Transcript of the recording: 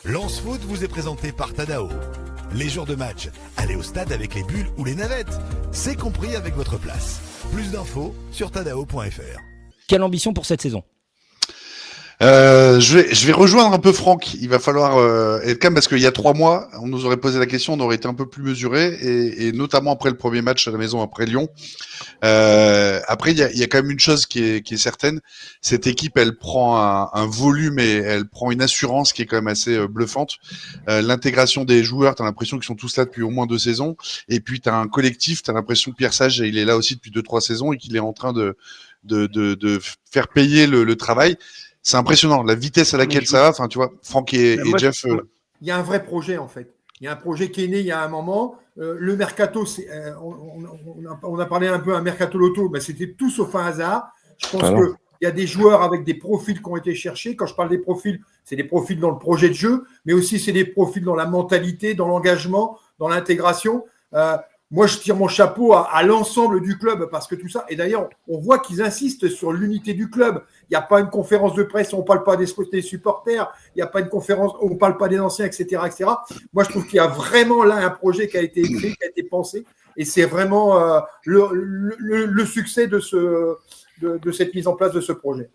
Lance Foot vous est présenté par Tadao. Les jours de match, allez au stade avec les bulles ou les navettes. C'est compris avec votre place. Plus d'infos sur tadao.fr. Quelle ambition pour cette saison ? Je vais rejoindre un peu Franck. Il va falloir être calme parce qu'il y a 3 mois, on nous aurait posé la question, on aurait été un peu plus mesuré et notamment après le premier match à la maison après Lyon. Après, il y a quand même une chose qui est certaine. Cette équipe, elle prend un volume et elle prend une assurance qui est quand même assez bluffante. L'intégration des joueurs, t'as l'impression qu'ils sont tous là depuis au moins 2 saisons. Et puis t'as un collectif, t'as l'impression que Pierre Sage, il est là aussi depuis 2-3 saisons et qu'il est en train de faire payer le travail. C'est impressionnant, la vitesse à laquelle ça va. Enfin, tu vois, Franck et Jeff. Il y a un vrai projet, en fait. Il y a un projet qui est né il y a un moment. Le mercato, on a parlé un peu un mercato loto, ben, c'était tout sauf un hasard. Je pense qu'il y a des joueurs avec des profils qui ont été cherchés. Quand je parle des profils, c'est des profils dans le projet de jeu, mais aussi c'est des profils dans la mentalité, dans l'engagement, dans l'intégration. Moi, je tire mon chapeau à l'ensemble du club parce que tout ça, et d'ailleurs, on voit qu'ils insistent sur l'unité du club. Il n'y a pas une conférence de presse, on ne parle pas des supporters, il n'y a pas une conférence, on ne parle pas des anciens, etc., etc. Moi, je trouve qu'il y a vraiment là un projet qui a été écrit, qui a été pensé, et c'est vraiment le succès de cette mise en place de ce projet.